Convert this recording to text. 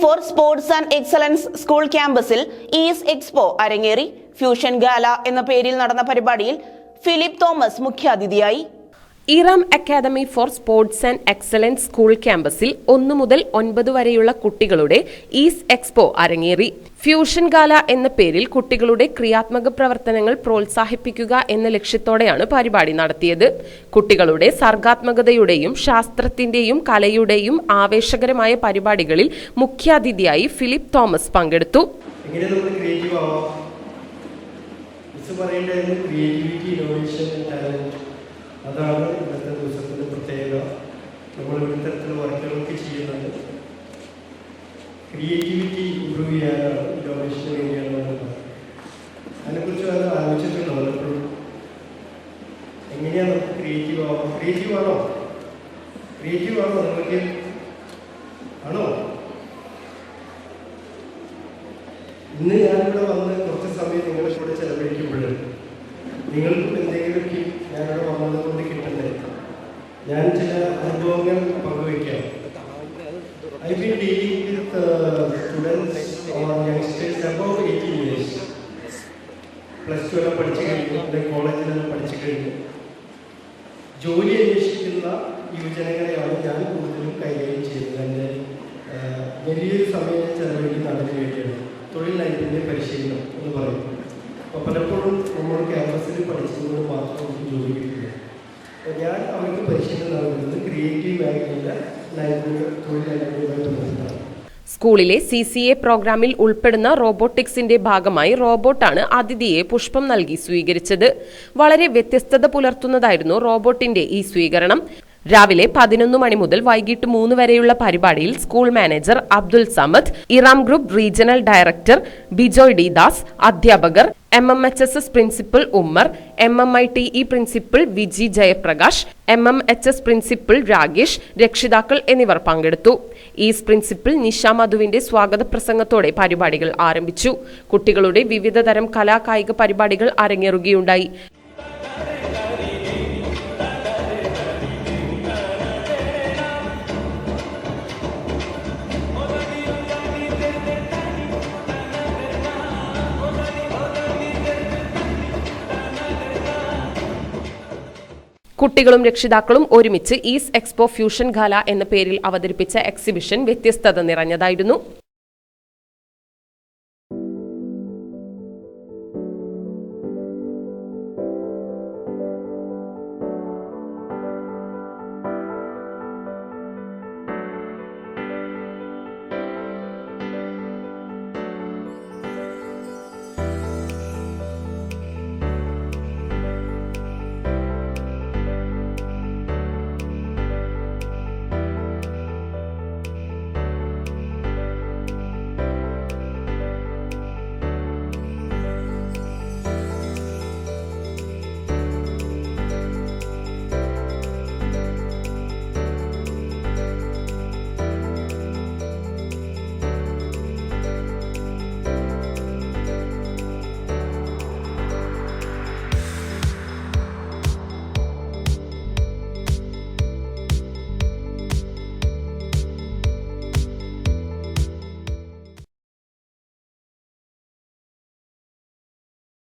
Four sports and excellence school ക്യാമ്പസിൽ ഈസ് expo അരങ്ങേറി. ഫ്യൂഷൻ ഗാല എന്ന പേരിൽ നടന്ന പരിപാടിയിൽ ഫിലിപ്പ് തോമസ് മുഖ്യാതിഥിയായി. Iram academy for sports and excellence school ക്യാമ്പസിൽ 1 മുതൽ 9 വരെയുള്ള കുട്ടികളുടെ ഈസ് എക്സ്പോ അരങ്ങേറി. ഫ്യൂഷൻ ഗാല എന്ന പേരിൽ കുട്ടികളുടെ ക്രിയാത്മക പ്രവർത്തനങ്ങൾ പ്രോത്സാഹിപ്പിക്കുക എന്ന ലക്ഷ്യത്തോടെയാണ് പരിപാടി നടത്തിയത്. കുട്ടികളുടെ സർഗാത്മകതയുടെയും ശാസ്ത്രത്തിന്റെയും കലയുടെയും ആവേശകരമായ പരിപാടികളിൽ മുഖ്യാതിഥിയായി ഫിലിപ്പ് തോമസ് പങ്കെടുത്തു. അതാണ് ഇന്നത്തെ ദിവസത്തിൻ്റെ പ്രത്യേകത. നമ്മൾ ഇത്തരത്തിൽ വർക്കുകളൊക്കെ ചെയ്യുന്നത് ക്രിയേറ്റിവിറ്റി ഇമ്പ്രൂവ് ചെയ്യാനാണ്, ഇന്നോവേഷന് വേണ്ടിയാണ്. അതിനെക്കുറിച്ച് അത് ആലോചിച്ചിട്ടുണ്ടോ? എപ്പോഴും എങ്ങനെയാണ് നമുക്ക് ക്രിയേറ്റീവ് ആവാം? ക്രിയേറ്റീവ് ആണോ നിങ്ങൾക്ക്? ആണോ? ഇന്ന് ഞാനിവിടെ വന്ന് കുറച്ച് സമയം നിങ്ങളുടെ കൂടെ ചെലവഴിക്കുമ്പോൾ നിങ്ങൾക്കും എന്തെങ്കിലുമൊക്കെ ഞാനിവിടെ വന്നത് കൊണ്ട് കിട്ടണ്ടേ? ഞാൻ ചില അനുഭവങ്ങൾ പങ്കുവയ്ക്കാം. I been dealing with students or youngsters above 18 years. +2 എല്ലാം പഠിച്ചു കഴിഞ്ഞു, അല്ലെങ്കിൽ കോളേജിലെല്ലാം പഠിച്ചു കഴിഞ്ഞു. ജോലി അന്വേഷിക്കുന്ന യുവജനങ്ങളെയാണ് ഞാൻ കൂടുതലും കൈകാര്യം ചെയ്യുന്നത്. എൻ്റെ വലിയൊരു സമയം ചെലവഴിക്കുന്ന അതിന് വേണ്ടിയാണ് തൊഴിൽ നൈപുണ്യ പരിശീലനം എന്ന് പറയും. അപ്പോൾ പലപ്പോഴും നമ്മൾ ക്യാമ്പസിൽ പഠിച്ചതുകൊണ്ട് മാത്രം നമുക്ക് ജോലി കിട്ടില്ല. അപ്പോൾ ഞാൻ അവർക്ക് പരിശീലനം നൽകുന്നത് ക്രിയേറ്റീവ് ആയിട്ടുള്ള നൈപുണ്യ തൊഴിൽ നൈപുണ്യമായിട്ട് ബന്ധപ്പെട്ടാണ്. സ്കൂളിലെ CCA പ്രോഗ്രാമിൽ ഉൾപ്പെടുന്ന റോബോട്ടിക്സിന്റെ ഭാഗമായി റോബോട്ടാണ് അതിഥിയെ പുഷ്പം നൽകി സ്വീകരിച്ചത്. വളരെ വ്യത്യസ്തത പുലർത്തുന്നതായിരുന്നു റോബോട്ടിന്റെ ഈ സ്വീകരണം. രാവിലെ 11 മണി മുതൽ വൈകിട്ട് 3 വരെയുള്ള പരിപാടിയിൽ school manager Abdul Samad, Iram group regional director Bijoy D Das, അധ്യാപകർ, MMHS principal Ummer, MMITE principal Viji Jayaprakash, MMHS principal Ragesh, രക്ഷിതാക്കൾ എന്നിവർ പങ്കെടുത്തു. ഈസ് പ്രിൻസിപ്പൽ നിഷ മധുവിന്റെ സ്വാഗത പ്രസംഗത്തോടെ പരിപാടികൾ ആരംഭിച്ചു. കുട്ടികളുടെ വിവിധതരം കലാകായിക പരിപാടികൾ അരങ്ങേറുകയുണ്ടായി. കുട്ടികളും രക്ഷിതാക്കളും ഒരുമിച്ച് ഈസ് എക്സ്പോ ഫ്യൂഷൻ ഗാല എന്ന പേരിൽ അവതരിപ്പിച്ച എക്സിബിഷൻ വ്യത്യസ്തത നിറഞ്ഞതായിരുന്നു.